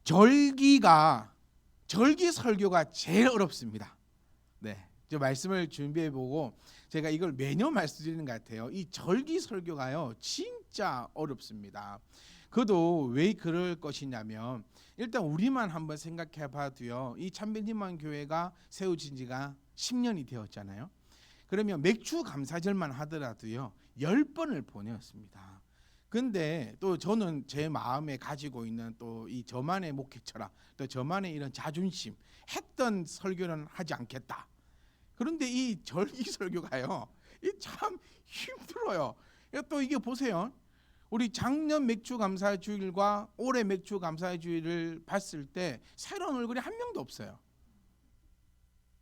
절기 설교가 제일 어렵습니다. 네, 저 말씀을 준비해 보고 제가 이걸 매년 말씀드리는 것 같아요. 이 절기 설교가요 진짜 어렵습니다. 그도 왜 그럴 것이냐면 일단 우리만 한번 생각해 봐도요, 이 참변희망 교회가 세워진 지가 10년이 되었잖아요. 그러면 맥주 감사절만 하더라도요 10번을 보내었습니다. 근데 또 저는 제 마음에 가지고 있는 또 이 저만의 목회처라, 또 저만의 이런 자존심, 했던 설교는 하지 않겠다. 그런데 이 절기 설교가요, 이 참 힘들어요. 또 이게 보세요. 우리 작년 맥주 감사 주일과 올해 맥주 감사 주일을 봤을 때 새로운 얼굴이 한 명도 없어요.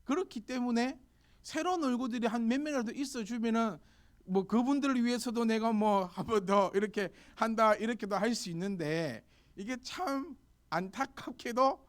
그렇기 때문에 새로운 얼굴들이 한 몇 명이라도 있어 주면은 뭐 그분들을 위해서도 내가 뭐 한 번 더 이렇게 한다 이렇게도 할 수 있는데, 이게 참 안타깝게도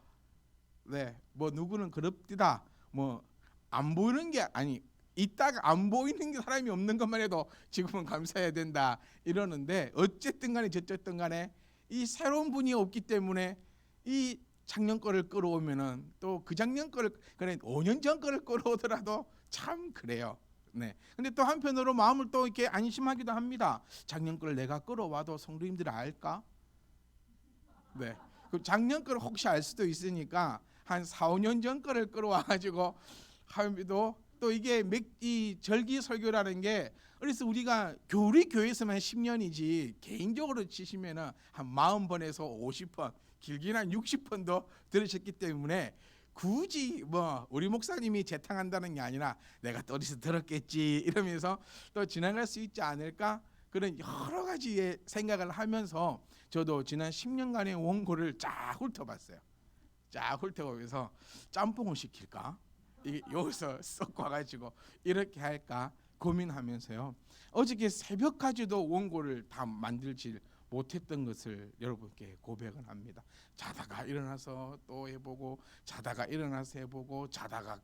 뭐 누구는 그럽디다, 뭐 안 보이는 게 아니 있다가 안 보이는 게 사람이 없는 것만 해도 지금은 감사해야 된다 이러는데, 어쨌든 간에 저쨌든 간에 이 새로운 분이 없기 때문에 이 작년 거를 끌어오면은 또 그 작년 거를, 그래 5년 전 거를 끌어오더라도 참 그래요. 네. 근데 또 한편으로 마음을 또 이렇게 안심하기도 합니다. 작년 거를 내가 끌어와도 성도님들이 알까? 네. 그 작년 거를 혹시 알 수도 있으니까 한 4, 5년 전 거를 끌어와 가지고 하면도 또 이게 이 절기 설교라는 게, 그래서 우리가 우리 교회에서만 10년이지 개인적으로 치시면은 한 40번에서 50번, 길게는 한 60번도 들으셨기 때문에 굳이 뭐 우리 목사님이 재탕한다는 게 아니라 내가 또 어디서 들었겠지 이러면서 또 지나갈 수 있지 않을까, 그런 여러 가지의 생각을 하면서 저도 지난 10년간의 원고를 쫙 훑어봤어요. 쫙 훑어보면서 짬뽕을 시킬까, 이게 여기서 썩 와가지고 이렇게 할까 고민하면서요, 어저께 새벽까지도 원고를 다 만들지 못했던 것을 여러분께 고백을 합니다. 자다가 일어나서 또 해보고, 자다가 일어나서 해보고, 자다가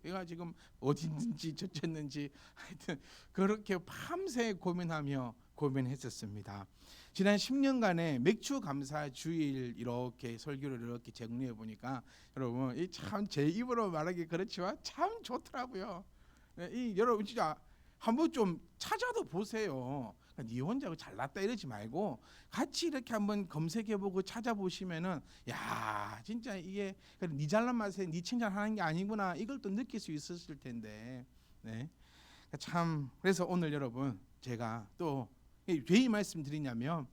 내가 지금 어디 있는지 저쳤는지 하여튼 그렇게 밤새 고민했었습니다. 지난 10년간의 맥주 감사 주일 이렇게 설교를 이렇게 정리해 보니까 여러분, 이 참 제 입으로 말하기 그렇지만 참 좋더라고요. 이 여러분 진짜 한번 좀 찾아도 보세요. 네 혼자 잘났다 이러지 말고 같이 이렇게 한번 검색해보고 찾아보시면은, 야 진짜 이게 네 잘난 맛에 네 칭찬하는 게 아니구나, 이걸 또 느낄 수 있었을 텐데. 네. 참 그래서 오늘 여러분 제가 또 왜 이 말씀드리냐면,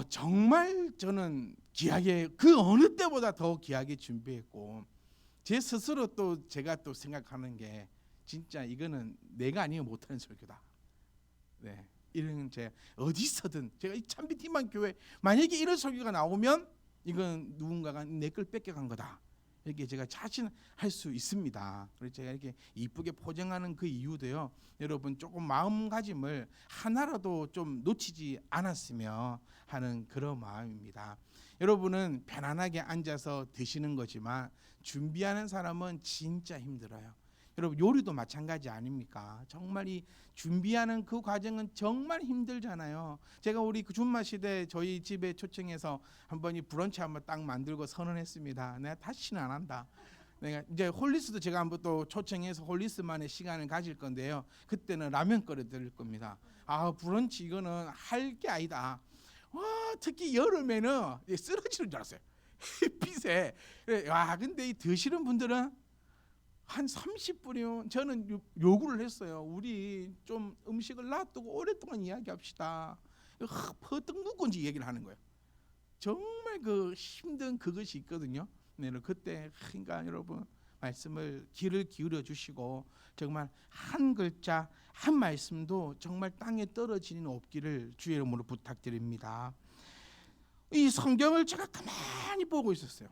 정말 저는 귀하게, 그 어느 때보다 더 귀하게 준비했고, 제 스스로 또 제가 또 생각하는 게 진짜 이거는 내가 아니면 못하는 설교다. 네, 이런 제 어디서든 제가 이 참비티만 교회 만약에 이런 설교가 나오면 이건 누군가가 내 걸 뺏겨간 거다, 이렇게 제가 자신할 수 있습니다. 그래서 제가 이렇게 이쁘게 포장하는 그 이유도요, 여러분 조금 마음가짐을 하나라도 좀 놓치지 않았으면 하는 그런 마음입니다. 여러분은 편안하게 앉아서 드시는 거지만 준비하는 사람은 진짜 힘들어요. 여러분 요리도 마찬가지 아닙니까? 정말 이 준비하는 그 과정은 정말 힘들잖아요. 제가 우리 그 준마 시대 저희 집에 초청해서 한번 이 브런치 한번 딱 만들고 선언했습니다. 내가 다시는 안 한다. 내가 이제 홀리스도 제가 한번 또 초청해서 홀리스만의 시간을 가질 건데요, 그때는 라면 끓여 드릴 겁니다. 브런치 이거는 할 게 아니다. 와, 특히 여름에는 쓰러지는 줄 알았어요. 햇빛에. 근데 이 드시는 분들은 한 30분이요. 저는 요구를 했어요. 우리 좀 음식을 놔두고 오랫동안 이야기합시다. 퍼뜩 묵은지 얘기를 하는 거예요. 정말 그 힘든 그것이 있거든요. 네, 그때 그러니까 여러분 말씀을 귀를 기울여 주시고 정말 한 글자 한 말씀도 정말 땅에 떨어지는 없기를 주의 이름으로 부탁드립니다. 이 성경을 제가 가만히 보고 있었어요.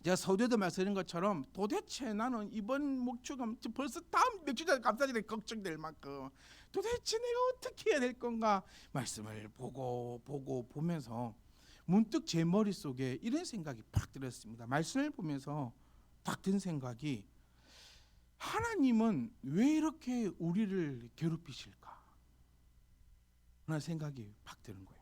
제가 서두에도 말씀드린 것처럼 도대체 나는 이번 목주가 벌써 다음 맥주자 감사절에 걱정될 만큼 도대체 내가 어떻게 해야 될 건가 말씀을 보면서 문득 제 머릿속에 이런 생각이 팍 들었습니다. 말씀을 보면서 딱 든 생각이, 하나님은 왜 이렇게 우리를 괴롭히실까 하는 생각이 팍 드는 거예요.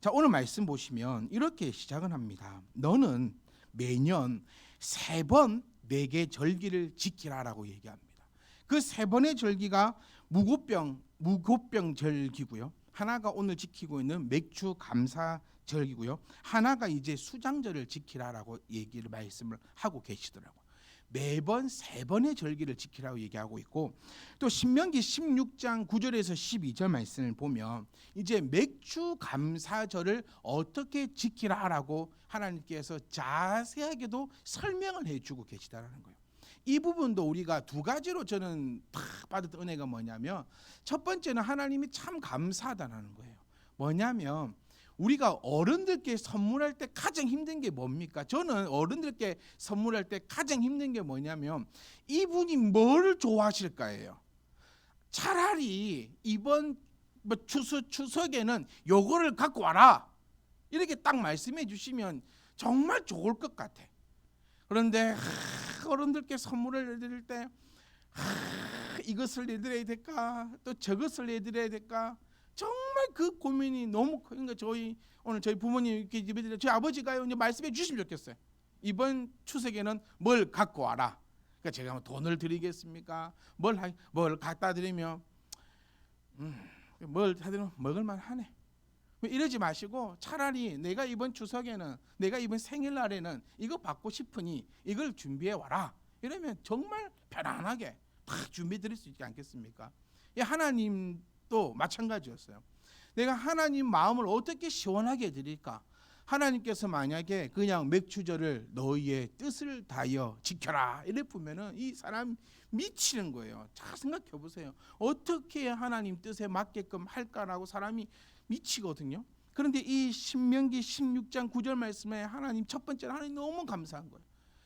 자, 오늘 말씀 보시면 이렇게 시작을 합니다. 너는 매년 3번 내게 절기를 지키라라고 얘기합니다. 그 3번의 절기가 무고병 절기고요. 하나가 오늘 지키고 있는 맥주 감사 절기고요. 하나가 이제 수장절을 지키라라고 말씀을 하고 계시더라고요. 매번 3번의 절기를 지키라고 얘기하고 있고, 또 신명기 16장 9절에서 12절 말씀을 보면 이제 맥주 감사절을 어떻게 지키라라고 하나님께서 자세하게도 설명을 해주고 계시다라는 거예요. 이 부분도 우리가 2가지로 저는 다 받았던 은혜가 뭐냐면, 첫 번째는 하나님이 참 감사하다는 거예요. 뭐냐면 우리가 어른들께 선물할 때 가장 힘든 게 뭡니까? 저는 어른들께 선물할 때 가장 힘든 게 뭐냐면 이분이 뭘 좋아하실까예요. 차라리 이번 추석에는 요거를 갖고 와라 이렇게 딱 말씀해 주시면 정말 좋을 것 같아. 그런데 어른들께 선물을 드릴 때 이것을 내드려야 될까, 또 저것을 내드려야 될까, 정말 그 고민이 너무 크니까 오늘 저희 부모님 이렇게 집에 저희 아버지가요 이제 말씀해 주시면 좋겠어요. 이번 추석에는 뭘 갖고 와라. 그러니까 제가 뭐 돈을 드리겠습니까? 뭘 갖다 드리면 뭘 하든 먹을만 하네. 이러지 마시고 차라리 내가 이번 추석에는, 내가 이번 생일날에는 이거 받고 싶으니 이걸 준비해 와라. 이러면 정말 편안하게 다 준비해 드릴 수 있지 않겠습니까? 하나님도 마찬가지였어요. 내가 하나님 마음을 어떻게 시원하게 드릴까? 하나님께서 만약에 그냥 맥주절을 너희의 뜻을 다하여 지켜라 이래 보면은 이 사람 미치는 거예요. 잘 생각해 보세요. 어떻게 하나님 뜻에 맞게끔 할까라고 사람이 미치거든요. 그런데 이 신명기 16장 9절 말씀에 하나님 첫 번째로 하나님 너무 감사한 거예요.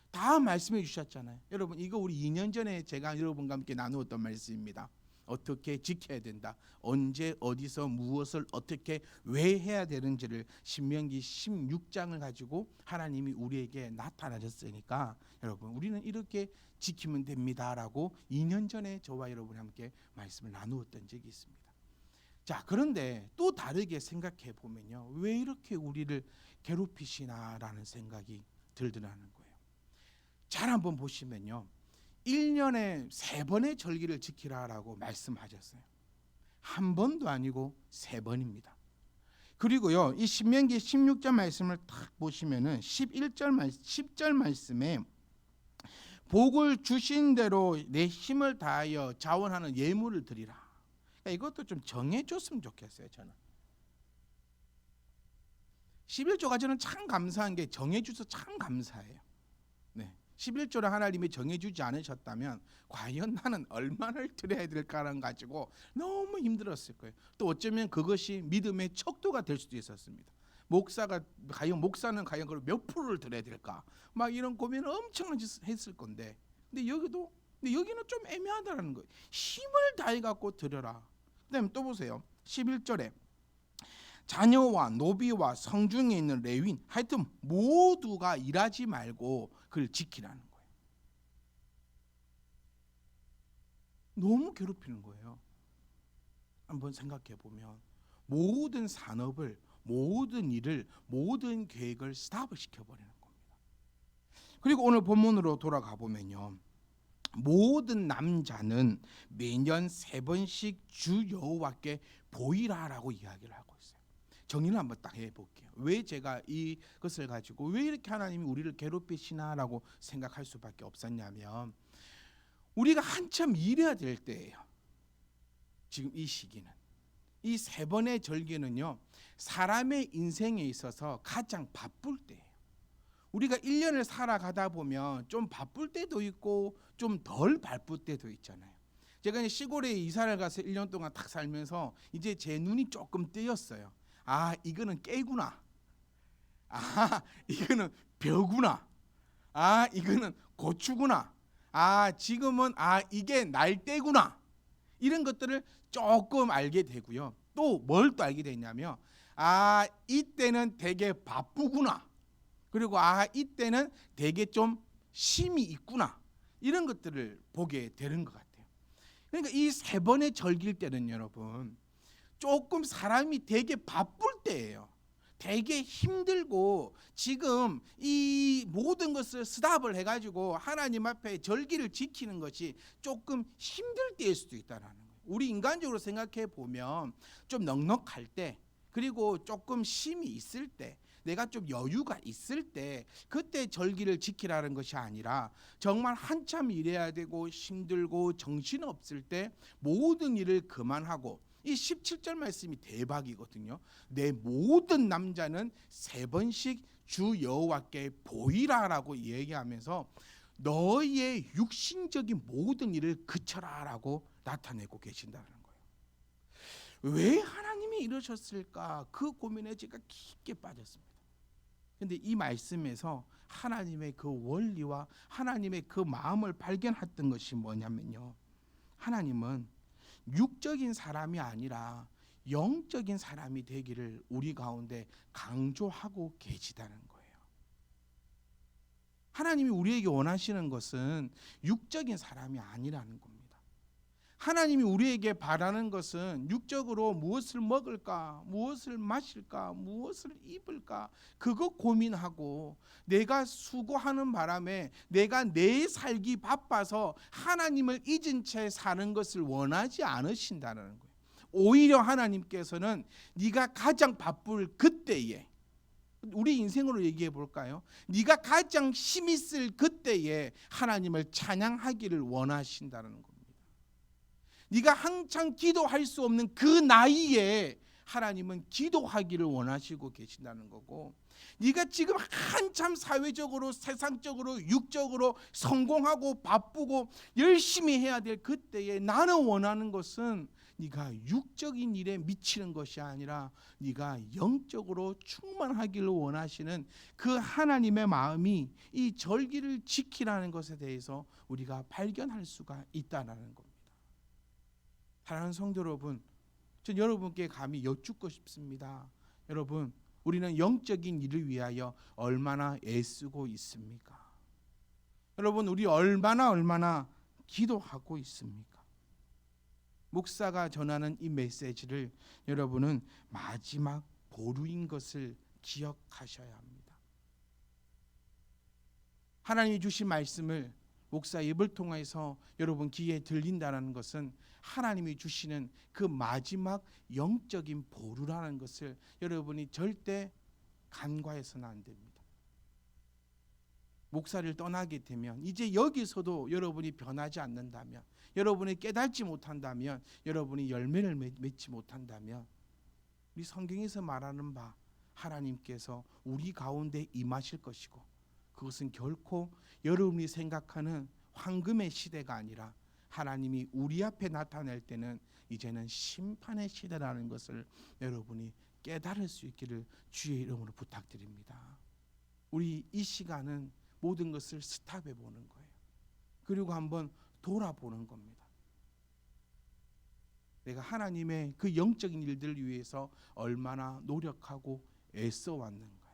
다 말씀해 주셨잖아요. 여러분 이거 우리 2년 전에 제가 여러분과 함께 나누었던 말씀입니다. 어떻게 지켜야 된다, 언제 어디서 무엇을 어떻게 왜 해야 되는지를 신명기 16장을 가지고 하나님이 우리에게 나타나셨으니까 여러분 우리는 이렇게 지키면 됩니다라고 2년 전에 저와 여러분이 함께 말씀을 나누었던 적이 있습니다. 자, 그런데 또 다르게 생각해 보면요, 왜 이렇게 우리를 괴롭히시나라는 생각이 들더라는 거예요. 잘 한번 보시면요, 1년에 3번의 절기를 지키라라고 말씀하셨어요. 한 번도 아니고 3번입니다. 그리고요, 이 신명기 16절 말씀을 딱 보시면은 10절 말씀에 복을 주신 대로 내 힘을 다하여 자원하는 예물을 드리라. 그러니까 이것도 좀 정해줬으면 좋겠어요. 저는 11조가 저는 참 감사한 게 정해주셔서 참 감사해요. 네. 11조를 하나님이 정해주지 않으셨다면 과연 나는 얼마나 드려야 될까라는 가지고 너무 힘들었을 거예요. 또 어쩌면 그것이 믿음의 척도가 될 수도 있었습니다. 목사는 과연 그걸 몇 프로를 드려야 될까? 막 이런 고민을 엄청 했을 건데, 근데 여기는 좀 애매하다는 거예요. 힘을 다해 갖고 드려라. 그다음에 또 보세요. 11절에 자녀와 노비와 성중에 있는 레위인, 하여튼 모두가 일하지 말고 그걸 지키라는 거예요. 너무 괴롭히는 거예요. 한번 생각해 보면 모든 산업을, 모든 일을, 모든 계획을 스탑을 시켜버리는 겁니다. 그리고 오늘 본문으로 돌아가 보면요, 모든 남자는 매년 3번씩 주 여호와께 보이라라고 이야기를 하고 있어요. 정리를 한번 딱 해볼게요. 왜 제가 이것을 가지고 왜 이렇게 하나님이 우리를 괴롭히시나라고 생각할 수밖에 없었냐면, 우리가 한참 일해야 될 때예요. 지금 이 시기는, 이 3번의 절기는요, 사람의 인생에 있어서 가장 바쁠 때예요. 우리가 1년을 살아가다 보면 좀 바쁠 때도 있고 좀 덜 바쁠 때도 있잖아요. 제가 이제 시골에 이사를 가서 1년 동안 딱 살면서 이제 제 눈이 조금 뜨였어요. 아, 이거는 깨구나. 아, 이거는 벼구나. 아, 이거는 고추구나. 아, 지금은 이게 날때구나. 이런 것들을 조금 알게 되고요. 또 뭘 또 알게 됐냐면, 이때는 되게 바쁘구나. 그리고 이때는 되게 좀 심이 있구나. 이런 것들을 보게 되는 것 같아요. 그러니까 이 3번의 절기일 때는 여러분 조금 사람이 되게 바쁠 때예요. 되게 힘들고 지금 이 모든 것을 스탑을 해가지고 하나님 앞에 절기를 지키는 것이 조금 힘들 때일 수도 있다는 거예요. 우리 인간적으로 생각해 보면 좀 넉넉할 때, 그리고 조금 쉼이 있을 때, 내가 좀 여유가 있을 때, 그때 절기를 지키라는 것이 아니라 정말 한참 일해야 되고 힘들고 정신없을 때 모든 일을 그만하고, 이 17절 말씀이 대박이거든요. 내 모든 남자는 3번씩 주 여호와께 보이라라고 얘기하면서 너의 육신적인 모든 일을 그쳐라라고 나타내고 계신다는 거예요. 왜 하나님이 이러셨을까? 그 고민에 제가 깊게 빠졌습니다. 근데 이 말씀에서 하나님의 그 원리와 하나님의 그 마음을 발견했던 것이 뭐냐면요, 하나님은 육적인 사람이 아니라 영적인 사람이 되기를 우리 가운데 강조하고 계시다는 거예요. 하나님이 우리에게 원하시는 것은 육적인 사람이 아니라는 겁니다. 하나님이 우리에게 바라는 것은 육적으로 무엇을 먹을까, 무엇을 마실까, 무엇을 입을까, 그거 고민하고 내가 수고하는 바람에 내가 내 살기 바빠서 하나님을 잊은 채 사는 것을 원하지 않으신다는 거예요. 오히려 하나님께서는 네가 가장 바쁠 그때에, 우리 인생으로 얘기해 볼까요? 네가 가장 힘이 쓸 그때에 하나님을 찬양하기를 원하신다는 겁니다. 네가 한창 기도할 수 없는 그 나이에 하나님은 기도하기를 원하시고 계신다는 거고, 네가 지금 한참 사회적으로, 세상적으로, 육적으로 성공하고 바쁘고 열심히 해야 될 그때에 나는 원하는 것은 네가 육적인 일에 미치는 것이 아니라 네가 영적으로 충만하기를 원하시는 그 하나님의 마음이 이 절기를 지키라는 것에 대해서 우리가 발견할 수가 있다는 겁니다. 사랑하는 성도 여러분, 전 여러분께 감히 여쭙고 싶습니다. 여러분, 우리는 영적인 일을 위하여 얼마나 애쓰고 있습니까? 여러분, 우리 얼마나 기도하고 있습니까? 목사가 전하는 이 메시지를 여러분은 마지막 보루인 것을 기억하셔야 합니다. 하나님이 주신 말씀을 목사 입을 통해서 여러분 귀에 들린다는 것은 하나님이 주시는 그 마지막 영적인 보루라는 것을 여러분이 절대 간과해서는 안 됩니다. 목사를 떠나게 되면 이제 여기서도 여러분이 변하지 않는다면, 여러분이 깨닫지 못한다면, 여러분이 열매를 맺지 못한다면, 우리 성경에서 말하는 바 하나님께서 우리 가운데 임하실 것이고, 그것은 결코 여러분이 생각하는 황금의 시대가 아니라 하나님이 우리 앞에 나타낼 때는 이제는 심판의 시대라는 것을 여러분이 깨달을 수 있기를 주의 이름으로 부탁드립니다. 우리 이 시간은 모든 것을 스탑해 보는 거예요. 그리고 한번 돌아보는 겁니다. 내가 하나님의 그 영적인 일들을 위해서 얼마나 노력하고 애써 왔는가.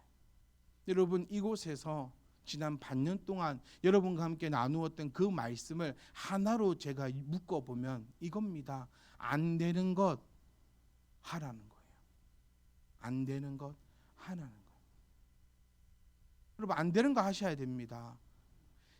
여러분, 이곳에서 지난 반년 동안 여러분과 함께 나누었던 그 말씀을 하나로 제가 묶어보면 이겁니다. 안 되는 것 하라는 거예요. 안 되는 것 하라는 거예요. 여러분, 안 되는 거 하셔야 됩니다.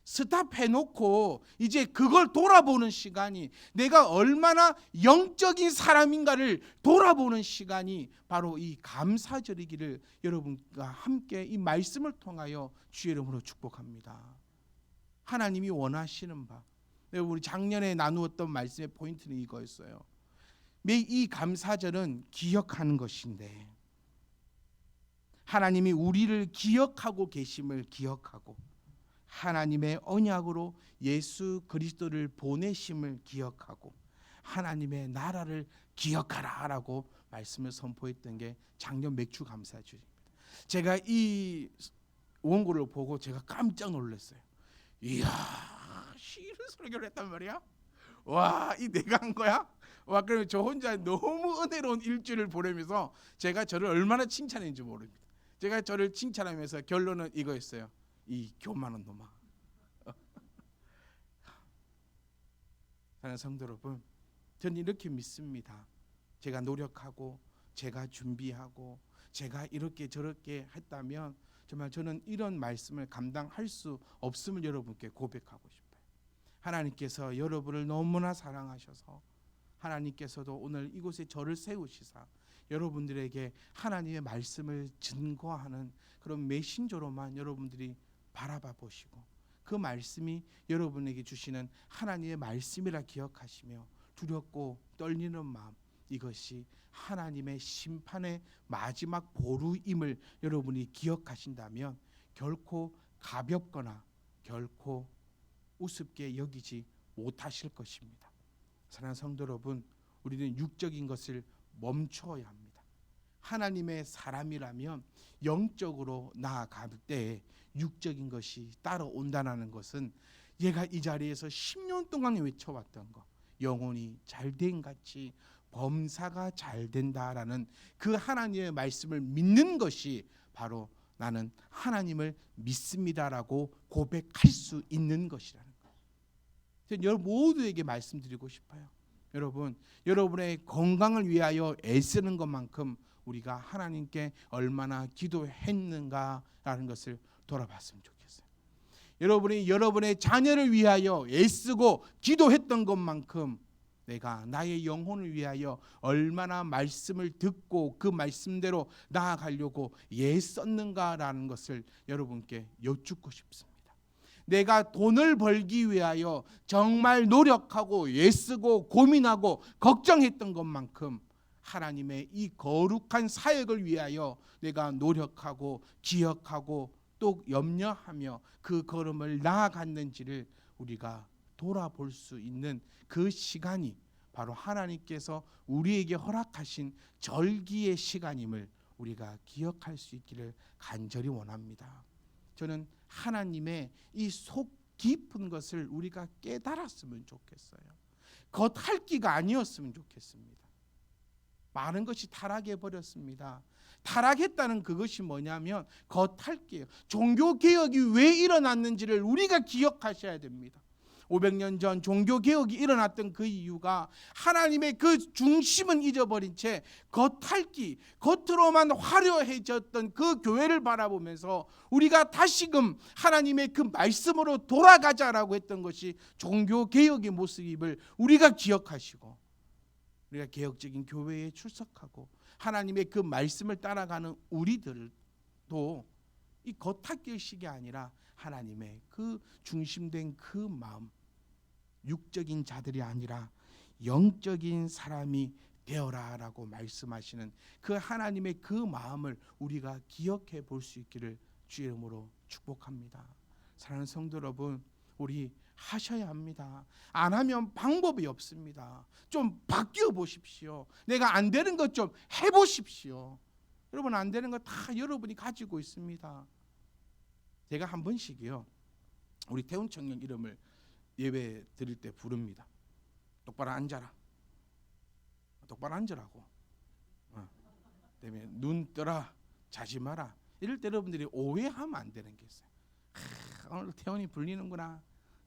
스탑해놓고 이제 그걸 돌아보는 시간이, 내가 얼마나 영적인 사람인가를 돌아보는 시간이 바로 이 감사절이기를 여러분과 함께 이 말씀을 통하여 주의 이름으로 축복합니다. 하나님이 원하시는 바, 우리 작년에 나누었던 말씀의 포인트는 이거였어요. 이 감사절은 기억하는 것인데, 하나님이 우리를 기억하고 계심을 기억하고 하나님의 언약으로 예수 그리스도를 보내심을 기억하고 하나님의 나라를 기억하라라고 말씀을 선포했던 게 작년 맥주 감사주입니다. 제가 이 원고를 보고 제가 깜짝 놀랐어요. 이야, 이런 설교를 했단 말이야? 와, 이 내가 한 거야? 와, 그러면 저 혼자 너무 은혜로운 일주일을 보내면서 제가 저를 얼마나 칭찬했는지 모릅니다. 제가 저를 칭찬하면서 결론은 이거였어요. 이 교만한 놈아. 사랑하는 성도 여러분, 저는 이렇게 믿습니다. 제가 노력하고, 제가 준비하고, 제가 이렇게 저렇게 했다면 정말 저는 이런 말씀을 감당할 수 없음을 여러분께 고백하고 싶어요. 하나님께서 여러분을 너무나 사랑하셔서 하나님께서도 오늘 이곳에 저를 세우시사 여러분들에게 하나님의 말씀을 증거하는 그런 메신저로만 여러분들이 바라봐 보시고 그 말씀이 여러분에게 주시는 하나님의 말씀이라 기억하시며 두렵고 떨리는 마음, 이것이 하나님의 심판의 마지막 보루임을 여러분이 기억하신다면 결코 가볍거나 결코 우습게 여기지 못하실 것입니다. 사랑하는 성도 여러분, 우리는 육적인 것을 멈춰야 합니다. 하나님의 사람이라면 영적으로 나아갈 때 육적인 것이 따라온다는 것은 얘가 이 자리에서 10년 동안 외쳐왔던 것, 영혼이 잘된 같이 범사가 잘 된다라는 그 하나님의 말씀을 믿는 것이 바로 나는 하나님을 믿습니다라고 고백할 수 있는 것이라는 거예요. 여러분 모두에게 말씀드리고 싶어요. 여러분, 여러분의 건강을 위하여 애쓰는 것만큼 우리가 하나님께 얼마나 기도했는가라는 것을 돌아봤으면 좋겠어요. 여러분이 여러분의 자녀를 위하여 애쓰고 기도했던 것만큼 내가 나의 영혼을 위하여 얼마나 말씀을 듣고 그 말씀대로 나아가려고 애썼는가라는 것을 여러분께 여쭙고 싶습니다. 내가 돈을 벌기 위하여 정말 노력하고 애쓰고 고민하고 걱정했던 것만큼 하나님의 이 거룩한 사역을 위하여 내가 노력하고 기억하고 또 염려하며 그 걸음을 나아갔는지를 우리가 돌아볼 수 있는 그 시간이 바로 하나님께서 우리에게 허락하신 절기의 시간임을 우리가 기억할 수 있기를 간절히 원합니다. 저는 하나님의 이 속 깊은 것을 우리가 깨달았으면 좋겠어요. 겉핥기가 아니었으면 좋겠습니다. 많은 것이 타락해 버렸습니다. 타락했다는 그것이 뭐냐면 겉핥기예요. 종교개혁이 왜 일어났는지를 우리가 기억하셔야 됩니다. 500년 전 종교개혁이 일어났던 그 이유가 하나님의 그 중심은 잊어버린 채 겉핥기, 겉으로만 화려해졌던 그 교회를 바라보면서 우리가 다시금 하나님의 그 말씀으로 돌아가자라고 했던 것이 종교개혁의 모습임을 우리가 기억하시고 우리가 개혁적인 교회에 출석하고 하나님의 그 말씀을 따라가는 우리들도 이 겉핥기식이 아니라 하나님의 그 중심된 그 마음, 육적인 자들이 아니라 영적인 사람이 되어라라고 말씀하시는 그 하나님의 그 마음을 우리가 기억해 볼 수 있기를 주의 이름으로 축복합니다. 사랑하는 성도 여러분, 우리 하셔야 합니다. 안 하면 방법이 없습니다. 좀 바뀌어 보십시오. 내가 안 되는 것 좀 해보십시오. 여러분 안 되는 거 다 여러분이 가지고 있습니다. 제가 한 번씩이요 우리 태훈 청년 이름을 예배 드릴 때 부릅니다. 똑바로 앉아라. 똑바로 앉으라고. 그다음에 눈 떠라. 자지 마라. 이럴 때 여러분들이 오해하면 안 되는 게 있어요. 오늘 태훈이 불리는구나.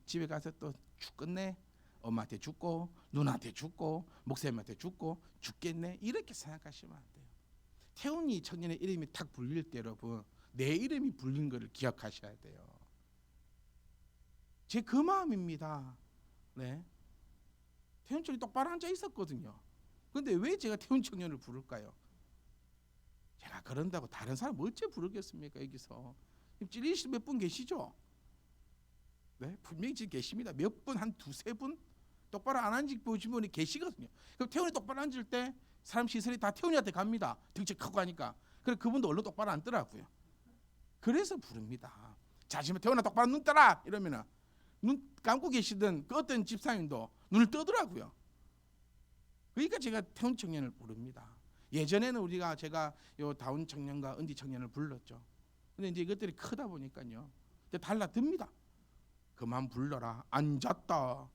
집에 가서 또 죽겠네. 엄마한테 죽고 누나한테 죽고 목사님한테 죽고 죽겠네. 이렇게 생각하시면 안 돼요. 태훈이 청년의 이름이 딱 불릴 때 여러분 내 이름이 불린 것을 기억하셔야 돼요. 제 그 마음입니다. 네. 태훈 청년이 똑바로 앉아 있었거든요. 그런데 왜 제가 태훈 청년을 부를까요? 제가 그런다고 다른 사람 어째 부르겠습니까? 여기서 찔리시는 몇 분 계시죠? 네, 분명히 지금 계십니다. 몇 분, 한 두세 분 똑바로 안 앉은 분이 계시거든요. 그럼 태훈이 똑바로 앉을 때 사람 시선이 다 태훈이한테 갑니다. 등치 크고 하니까. 그래 그분도 얼른 똑바로 앉더라고요. 그래서 부릅니다. 자지만 태훈아 똑바로 눈 떠라 이러면은 눈 감고 계시던 그 어떤 집사님도 눈을 뜨더라고요. 그러니까 제가 태훈 청년을 부릅니다. 예전에는 우리가 제가 요 다운 청년과 은디 청년을 불렀죠. 근데 이제 이것들이 크다 보니까요. 이제 달라듭니다. 그만 불러라. 앉았다.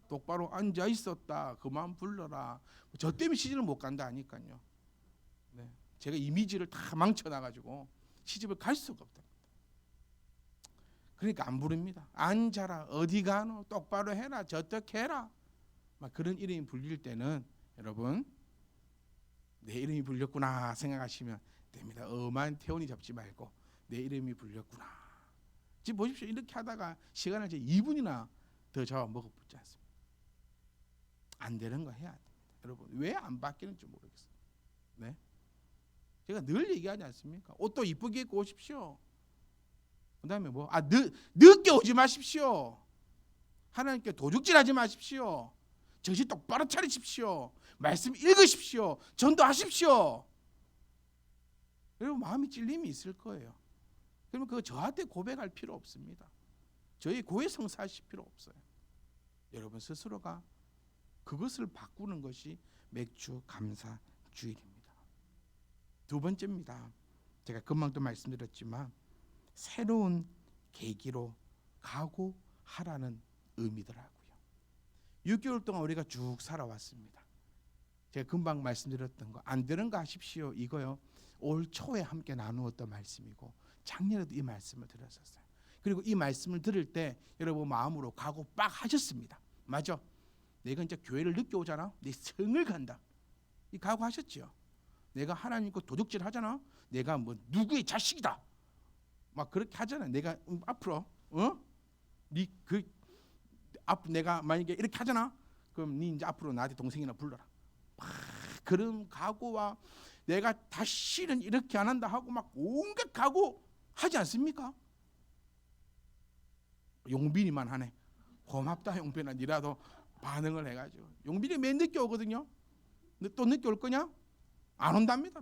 똑바로 앉아 있었다. 그만 불러라. 저 때문에 시집을 못 간다 하니까요. 네. 제가 이미지를 다 망쳐놔가지고 시집을 갈 수가 없다. 그러니까 안 부릅니다. 앉아라. 어디 가노? 똑바로 해라. 저떻게 해라. 막 그런 이름이 불릴 때는 여러분 내 이름이 불렸구나 생각하시면 됩니다. 엄한 태운이 잡지 말고 내 이름이 불렸구나. 지금 보십시오. 이렇게 하다가 시간을 이제 2분이나 더 잡아 먹어붙지 않습니다. 안 되는 거 해야 됩니다. 여러분 왜 안 바뀌는지 모르겠어요. 네? 제가 늘 얘기하지 않습니까? 옷도 이쁘게 입고 오십시오. 그다음에 뭐 늦게 오지 마십시오. 하나님께 도둑질하지 마십시오. 정신 똑바로 차리십시오. 말씀 읽으십시오. 전도하십시오. 여러분 마음이 찔림이 있을 거예요. 그러면 그거 저한테 고백할 필요 없습니다. 저희 고해성사하실 필요 없어요. 여러분 스스로가 그것을 바꾸는 것이 맥주 감사 주일입니다. 두 번째입니다. 제가 금방도 말씀드렸지만 새로운 계기로 각오하라는 의미더라고요. 6개월 동안 우리가 쭉 살아왔습니다. 제가 금방 말씀드렸던 거 안 되는 거 하십시오. 이거요. 올 초에 함께 나누었던 말씀이고 작년에도 이 말씀을 드렸었어요. 그리고 이 말씀을 들을 때 여러분 마음으로 각오 빡 하셨습니다. 맞아. 내가 이제 교회를 늦게 오잖아. 내 성을 간다. 이 각오하셨죠. 내가 하나님과 도둑질 하잖아. 내가 뭐 누구의 자식이다. 막 그렇게 하잖아. 내가 앞으로 내가 만약에 이렇게 하잖아. 그럼 네 이제 앞으로 나한테 동생이나 불러라. 막 그런 각오와 내가 다시는 이렇게 안 한다 하고 막 온갖 각오 하지 않습니까? 용빈이만 하네. 고맙다 용빈아. 니라도 반응을 해가지고. 용빈이 매일 늦게 오거든요. 근데 또 늦게 올 거냐? 안 온답니다.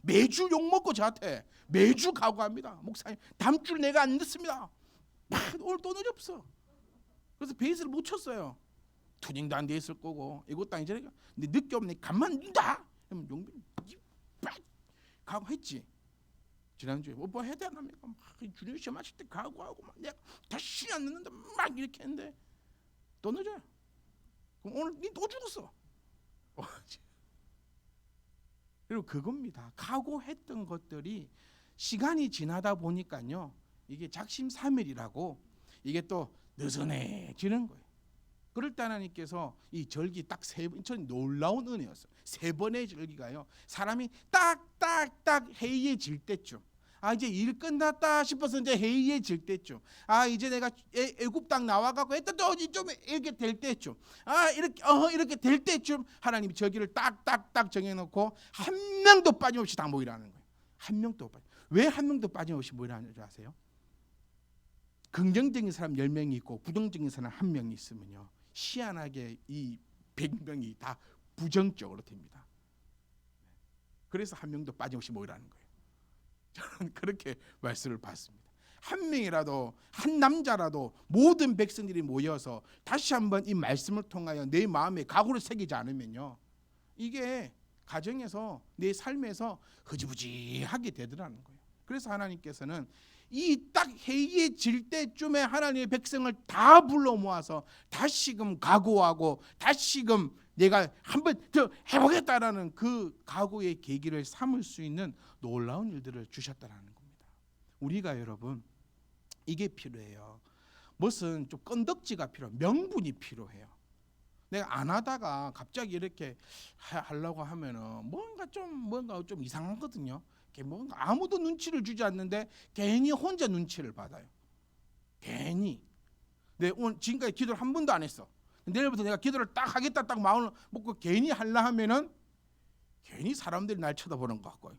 매주 욕 먹고 저한테 매주 각오합니다. 목사님 다음 주 내가 안 늦습니다. 오늘 또 늦었어. 그래서 베이스를 못 쳤어요. 투닝도 안 돼 있을 거고 이것도 아니잖아요. 근데 늦게 오면 가만 둔다. 그러면 용빈이 각오했지. 지난주에 뭐 해야 되나니까 막 주님 시험 하실 때 각오하고 막 내가 다시 안 늦는다 막 이렇게 했는데 또 늦어요. 그럼 오늘 니 또 죽었어. 그리고 그겁니다. 각오했던 것들이 시간이 지나다 보니까요. 이게 작심삼일이라고 이게 또 느슨해지는 거예요. 그럴 때 하나님께서 이 절기 딱 세 번, 전 놀라운 은혜였어요. 세 번의 절기가요. 사람이 딱딱딱 해이해질 때쯤, 이제 일 끝났다 싶어서 이제 해이해질 때쯤, 이제 내가 애굽 땅 나와가고 했다 또 좀 이렇게 될 때쯤, 이렇게 될 때쯤 하나님이 절기를 딱딱딱 정해놓고 한 명도 빠짐없이 다 모이라는 거예요. 한 명도 빠짐. 왜 한 명도 빠짐없이 모이라는 줄 아세요? 긍정적인 사람 10명이 있고 부정적인 사람 1명이 있으면요. 희한하게 이 100명이 다 부정적으로 됩니다. 그래서 한 명도 빠짐없이 모이라는 거예요. 저는 그렇게 말씀을 받습니다. 한 명이라도 한 남자라도 모든 백성들이 모여서 다시 한번 이 말씀을 통하여 내 마음에 각오를 새기지 않으면요. 이게 가정에서 내 삶에서 흐지부지하게 되더라는 거예요. 그래서 하나님께서는 이 딱 해이해질 때쯤에 하나님의 백성을 다 불러 모아서 다시금 각오하고 다시금 내가 한번 더 해보겠다라는 그 각오의 계기를 삼을 수 있는 놀라운 일들을 주셨다라는 겁니다. 우리가 여러분 이게 필요해요. 무슨 좀 건덕지가 필요해요. 명분이 필요해요. 내가 안 하다가 갑자기 이렇게 하려고 하면은 뭔가 좀 이상하거든요. 뭔가 아무도 눈치를 주지 않는데 괜히 혼자 눈치를 받아요. 괜히. 오늘 지금까지 기도를 한 번도 안 했어. 내일부터 내가 기도를 딱 하겠다 딱 마음을 먹고 괜히 하려 하면은 괜히 사람들이 날 쳐다보는 것 같고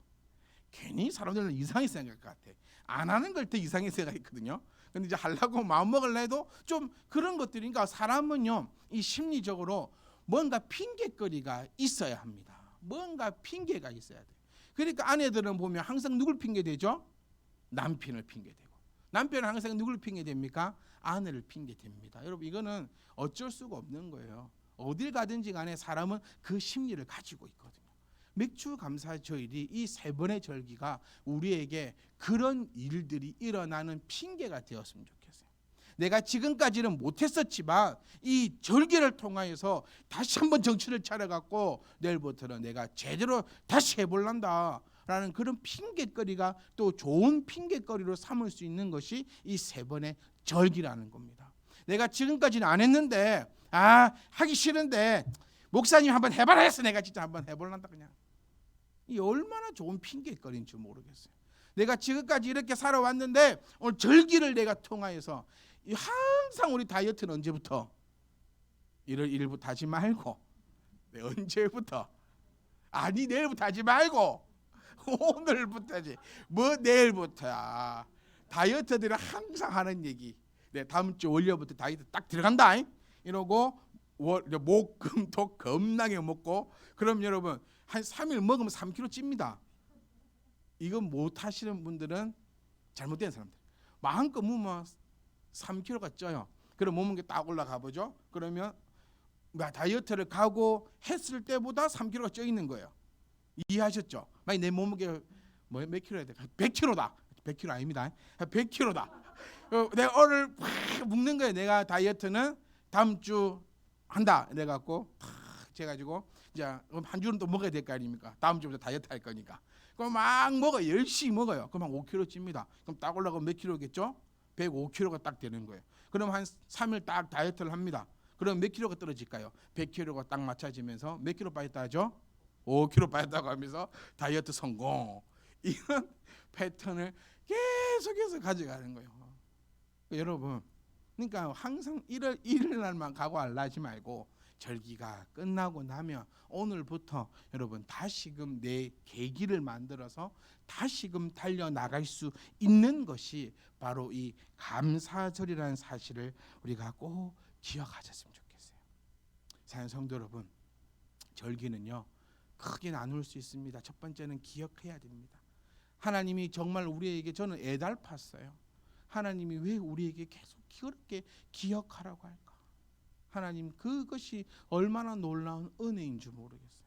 괜히 사람들은 이상하게 생각할 것 같아. 안 하는 걸 더 이상하게 생각했거든요. 근데 이제 하려고 마음 먹으려 해도 좀 그런 것들이니까 사람은요 이 심리적으로 뭔가 핑계거리가 있어야 합니다. 뭔가 핑계가 있어야 돼. 그러니까 아내들은 보면 항상 누굴 핑계대죠? 남편을 핑계대고. 남편은 항상 누굴 핑계댑니까? 아내를 핑계댑니다. 여러분 이거는 어쩔 수가 없는 거예요. 어딜 가든지 간에 사람은 그 심리를 가지고 있거든요. 맥주 감사 절이 이 세 번의 절기가 우리에게 그런 일들이 일어나는 핑계가 되었으면 좋겠어요. 내가 지금까지는 못했었지만 이 절기를 통하여서 다시 한번 정신을 차려갖고 내일부터는 내가 제대로 다시 해볼란다 라는 그런 핑계거리가 또 좋은 핑계거리로 삼을 수 있는 것이 이 세 번의 절기라는 겁니다. 내가 지금까지는 안 했는데 하기 싫은데 목사님 한번 해봐라 해서 내가 진짜 한번 해볼란다 그냥. 이 얼마나 좋은 핑계거리인지 모르겠어요. 내가 지금까지 이렇게 살아왔는데 오늘 절기를 내가 통하여서 항상 우리 다이어트는 언제부터? 1월 1일부터 하지 말고 언제부터? 아니 내일부터 하지 말고 오늘부터 하지. 뭐 내일부터야. 다이어터들은 항상 하는 얘기. 다음 주 월요일부터 다이어트 딱 들어간다 이러고 목, 금, 토 겁나게 먹고 그럼 여러분 한 3일 먹으면 3kg 찝니다. 이거 못 하시는 분들은 잘못된 사람들. 마음껏 먹으면 3kg가 쪄요. 그럼 몸무게 딱 올라가 보죠. 그러면 다이어트를 가고 했을 때보다 3kg가 쪄 있는 거예요. 이해하셨죠? 만약 내 몸무게 몇 킬로야 돼? 100kg다. 100kg 아닙니다. 100kg다. 내가 오늘 먹는 거예요. 내가 다이어트는 다음 주 한다. 이래 갖고 해가지고 이제 한 주는 또 먹어야 될 거 아닙니까? 다음 주부터 다이어트 할 거니까. 그럼 막 먹어요. 열심히 먹어요. 그럼 한 5kg 찝니다. 그럼 딱 올라가면 몇 킬로겠죠? 105kg가 딱 되는 거예요. 그럼 한 3일 딱 다이어트를 합니다. 그럼 몇 킬로가 떨어질까요? 100kg가 딱 맞춰지면서 몇 킬로 빠졌다 하죠? 5kg 빠졌다고 하면서 다이어트 성공. 이런 패턴을 계속해서 가져가는 거예요. 여러분, 그러니까 항상 1월 1일 날만 각오하려 하지 말고 절기가 끝나고 나면 오늘부터 여러분 다시금 내 계기를 만들어서 다시금 달려나갈 수 있는 것이 바로 이 감사절이라는 사실을 우리가 꼭 기억하셨으면 좋겠어요. 사랑하는 성도 여러분, 절기는요 크게 나눌 수 있습니다. 첫 번째는 기억해야 됩니다. 하나님이 정말 우리에게, 저는 애달팠어요. 하나님이 왜 우리에게 계속 그렇게 기억하라고 할까? 하나님, 그것이 얼마나 놀라운 은혜인 줄 모르겠어요.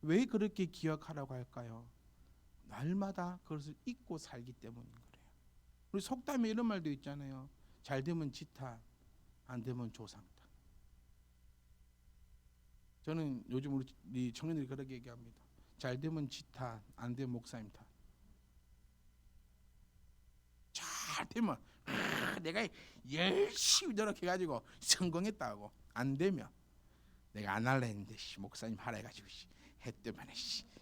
왜 그렇게 기억하라고 할까요? 날마다 그것을 잊고 살기 때문인 거예요. 우리 속담에 이런 말도 있잖아요. 잘 되면 지탄, 안 되면 조상탄. 저는 요즘 우리 청년들이 그렇게 얘기합니다. 잘 되면 지탄, 안 되면 목사님 탓. 잘 되면 내가 열심히 노력해가지고 성공했다고, 안 되면 내가 안 할래 했는데 목사님 하라 해가지고 했더만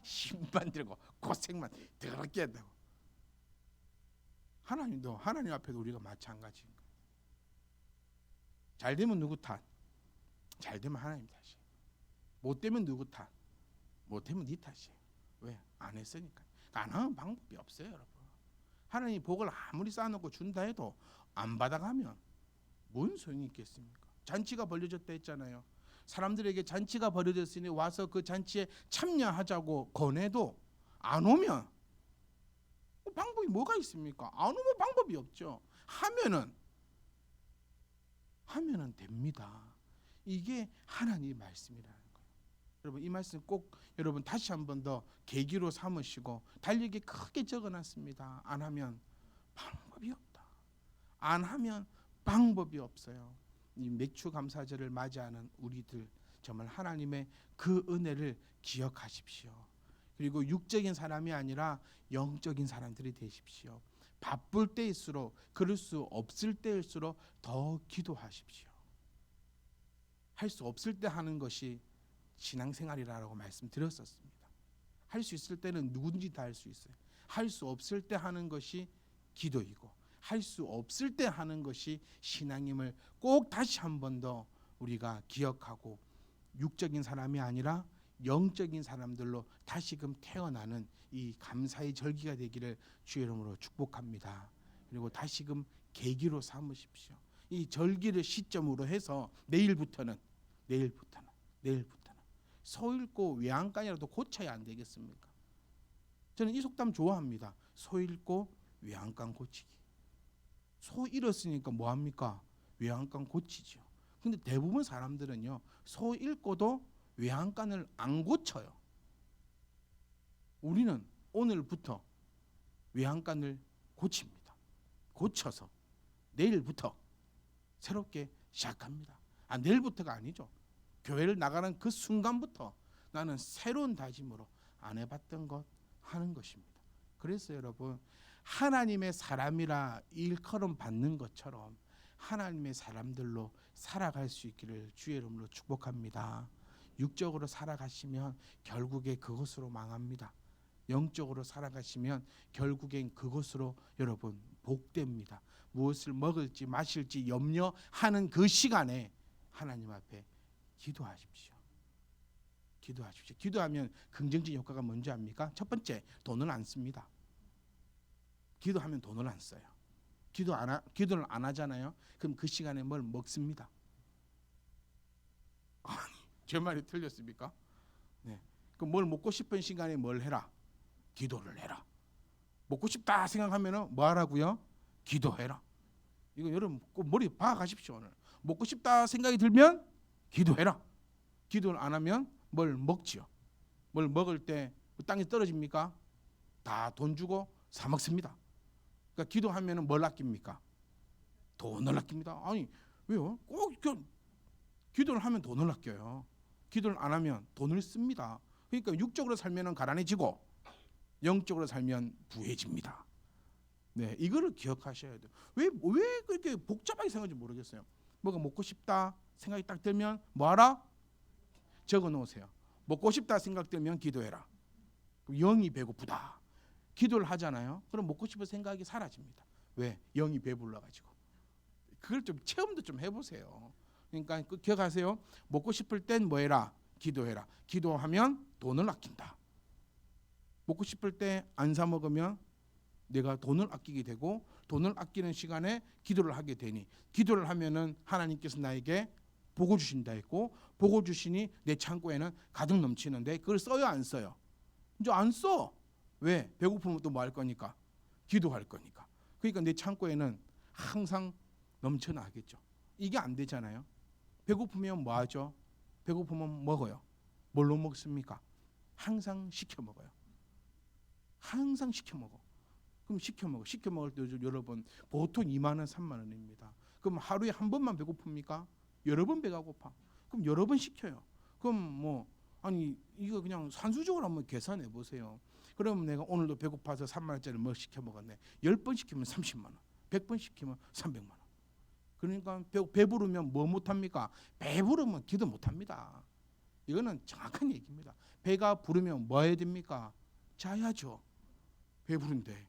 힘만 들고 고생만 더럽게 한다고. 하나님도, 하나님 앞에도 우리가 마찬가지인 거예요. 잘 되면 누구 탓? 잘 되면 하나님 탓이에요. 못 되면 누구 탓? 못 되면 네 탓이에요. 왜? 안 했으니까. 안 하면 방법이 없어요, 여러분. 하나님 복을 아무리 쌓아놓고 준다 해도 안 받아가면 뭔 소용이 있겠습니까? 잔치가 벌려졌다 했잖아요. 사람들에게 잔치가 벌어졌으니 와서 그 잔치에 참여하자고 권해도 안 오면 방법이 뭐가 있습니까? 안 오면 방법이 없죠. 하면은 됩니다. 이게 하나님의 말씀이라는 거예요. 여러분, 이 말씀 꼭 여러분 다시 한 번 더 계기로 삼으시고 달력에 크게 적어놨습니다. 안 하면 방법이 없다. 안 하면 방법이 없어요. 이 맥주 감사절을 맞이하는 우리들 정말 하나님의 그 은혜를 기억하십시오. 그리고 육적인 사람이 아니라 영적인 사람들이 되십시오. 바쁠 때일수록, 그럴 수 없을 때일수록 더 기도하십시오. 할 수 없을 때 하는 것이 신앙생활이라고 말씀드렸었습니다. 할 수 있을 때는 누군지 다 할 수 있어요. 할 수 없을 때 하는 것이 기도이고, 할 수 없을 때 하는 것이 신앙임을 꼭 다시 한 번 더 우리가 기억하고, 육적인 사람이 아니라 영적인 사람들로 다시금 태어나는 이 감사의 절기가 되기를 주의 이름으로 축복합니다. 그리고 다시금 계기로 삼으십시오. 이 절기를 시점으로 해서 내일부터는 소 읽고 외양간이라도 고쳐야 안 되겠습니까? 저는 이 속담 좋아합니다. 소 읽고 외양간 고치기. 소 잃었으니까 뭐합니까? 외양간 고치죠. 근데 대부분 사람들은요, 소 읽고도 외양간을 안 고쳐요. 우리는 오늘부터 외양간을 고칩니다. 고쳐서 내일부터 새롭게 시작합니다. 내일부터가 아니죠. 교회를 나가는 그 순간부터 나는 새로운 다짐으로 안 해봤던 것 하는 것입니다. 그래서 여러분, 하나님의 사람이라 일컬음 받는 것처럼 하나님의 사람들로 살아갈 수 있기를 주의 이름으로 축복합니다. 육적으로 살아가시면 결국에 그것으로 망합니다. 영적으로 살아가시면 결국엔 그것으로 여러분 복됩니다. 무엇을 먹을지 마실지 염려하는 그 시간에 하나님 앞에 기도하십시오. 기도하십시오. 기도하면 긍정적인 효과가 뭔지 압니까? 첫 번째, 돈을 안 씁니다. 기도하면 돈을 안 써요. 기도를 안 하잖아요. 그럼 그 시간에 뭘 먹습니다. 아니, 제 말이 틀렸습니까? 네. 그럼 뭘 먹고 싶은 시간에 뭘 해라? 기도를 해라. 먹고 싶다 생각하면은 뭐 하라고요? 기도해라. 이거 여러분 꼭 머리 박아가십시오. 오늘 먹고 싶다 생각이 들면 기도해라. 기도를 안 하면 뭘 먹지요? 뭘 먹을 때 땅에 떨어집니까? 다 돈 주고 사 먹습니다. 그러니까 기도하면은 뭘 아낍니까? 돈을 아낍니다. 아니 왜요? 꼭 기도를 하면 돈을 아껴요. 기도를 안 하면 돈을 씁니다. 그러니까 육적으로 살면은 가난해지고 영적으로 살면 부해집니다. 네, 이거를 기억하셔야 돼요. 왜 그렇게 복잡하게 생각하는지 모르겠어요. 뭐가 먹고 싶다 생각이 딱 들면 뭐하라? 적어 놓으세요. 먹고 싶다 생각 들면 기도해라. 영이 배고프다. 기도를 하잖아요. 그럼 먹고 싶은 생각이 사라집니다. 왜? 영이 배불러가지고. 그걸 좀 체험도 좀 해보세요. 그러니까 기억하세요. 먹고 싶을 땐 뭐해라? 기도해라. 기도하면 돈을 아낀다. 먹고 싶을 때 안 사 먹으면 내가 돈을 아끼게 되고 돈을 아끼는 시간에 기도를 하게 되니 기도를 하면은 하나님께서 나에게 복을 주신다 했고 복을 주시니 내 창고에는 가득 넘치는데 그걸 써요 안 써요? 이제 안 써. 왜? 배고프면 또 뭐 할 거니까? 기도할 거니까. 그러니까 내 창고에는 항상 넘쳐나겠죠. 이게 안 되잖아요. 배고프면 뭐 하죠? 배고프면 먹어요. 뭘로 먹습니까? 항상 시켜 먹어요. 항상 시켜 먹어. 그럼 시켜 먹어. 시켜 먹을 때 여러분 보통 2만 원, 3만 원입니다. 그럼 하루에 한 번만 배고픕니까? 여러 번 배가 고파. 그럼 여러 번 시켜요. 그럼 뭐 아니 이거 그냥 산수적으로 한번 계산해 보세요. 그럼 내가 오늘도 배고파서 3만 원짜리 뭐 시켜 먹었네. 10번 시키면 30만 원. 100번 시키면 300만 원. 그러니까 배부르면 뭐 못합니까? 배부르면 기도 못합니다. 이거는 정확한 얘기입니다. 배가 부르면 뭐 해야 됩니까? 자야죠. 배부른데.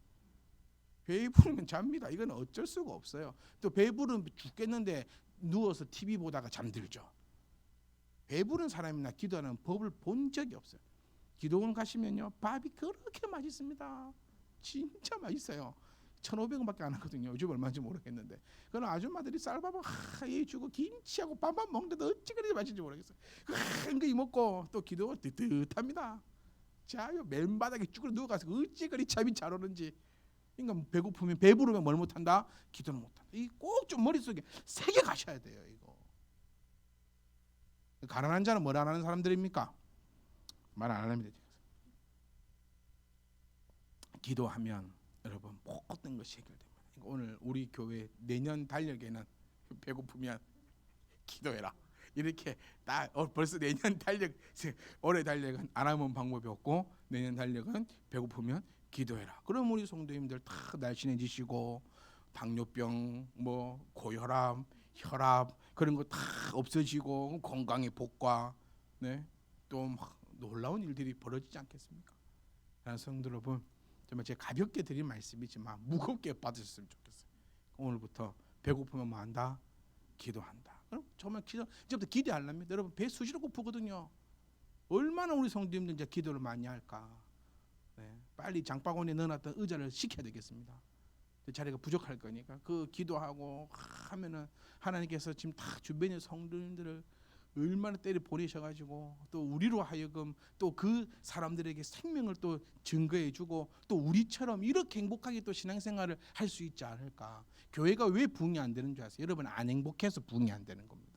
배부르면 잡니다. 이건 어쩔 수가 없어요. 또 배부르면 죽겠는데 누워서 TV 보다가 잠들죠. 배부른 사람이나 기도하는 법을 본 적이 없어요. 기도원 가시면요 밥이 그렇게 맛있습니다. 진짜 맛있어요. 1,500원밖에 안 하거든요. 요즘 얼마인지 모르겠는데 그런 아줌마들이 쌀밥을 하얘 주고 김치하고 밥만 먹는데도 어찌 그렇게 맛있는지 모르겠어요. 그거 먹고 또 기도가 뜨뜻합니다. 자요 맨바닥에 쭈그려 누워가서 어찌 그리 잠이 잘 오는지. 그러니까 배고프면 배부르면 뭘 못한다? 기도는 못한다. 이 꼭 좀 머릿속에 새겨 가셔야 돼요. 이거. 가난한 자는 뭘 안 하는 사람들입니까? 말 안 합니다. 기도하면 여러분 모든 것이 해결됩니다. 오늘 우리 교회 내년 달력에는 배고프면 기도해라. 이렇게 딱 벌써 내년 달력 올해 달력은 안 하면 방법이 없고 내년 달력은 배고프면 기도해라. 그럼 우리 성도님들 다 날씬해지시고 당뇨병, 뭐 고혈압, 혈압 그런 거 다 없어지고 건강의 복과 네, 또 막 놀라운 일들이 벌어지지 않겠습니까? 성도 여러분, 정말 제가 가볍게 드린 말씀이지만 무겁게 받으셨으면 좋겠어요. 오늘부터 배고프면 뭐 한다? 기도한다. 그럼 정말 이제부터 기대하랍니다. 여러분 배 수시로 고프거든요. 얼마나 우리 성도님들 이제 기도를 많이 할까? 네, 빨리 장바구니에 넣어놨던 의자를 시켜야 되겠습니다. 자리가 부족할 거니까 그 기도하고 하면은 하나님께서 지금 다 주변의 성도님들을 얼마나 때려 보내셔가지고 또 우리로 하여금 또 그 사람들에게 생명을 또 증거해주고 또 우리처럼 이렇게 행복하게 또 신앙생활을 할 수 있지 않을까. 교회가 왜 부흥이 안 되는 줄 아세요? 여러분 안 행복해서 부흥이 안 되는 겁니다.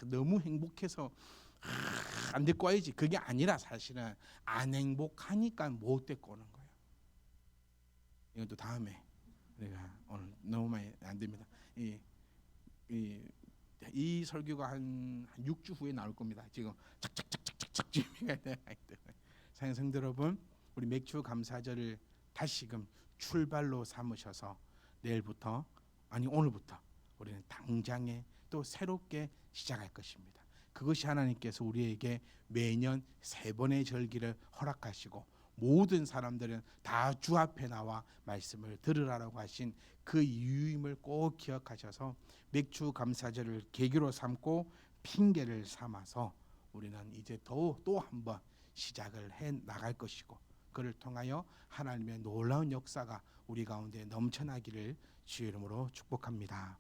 너무 행복해서 안 데리고 와야지. 그게 아니라 사실은 안 행복하니까 못 데리고 오는 거예요. 이건 또 다음에 내가 오늘 너무 많이 안 됩니다. 이 설교가 한 6주 후에 나올 겁니다. 지금 착착착착착 준비가 돼요. 사랑하는 성도 여러분, 우리 맥주 감사절을 다시금 출발로 삼으셔서 내일부터 아니 오늘부터 우리는 당장에 또 새롭게 시작할 것입니다. 그것이 하나님께서 우리에게 매년 3번의 절기를 허락하시고 모든 사람들은 다 주 앞에 나와 말씀을 들으라고 하신 그 이유임을 꼭 기억하셔서 맥주 감사절을 계기로 삼고 핑계를 삼아서 우리는 이제 또 한 번 시작을 해 나갈 것이고, 그를 통하여 하나님의 놀라운 역사가 우리 가운데 넘쳐나기를 주의 이름으로 축복합니다.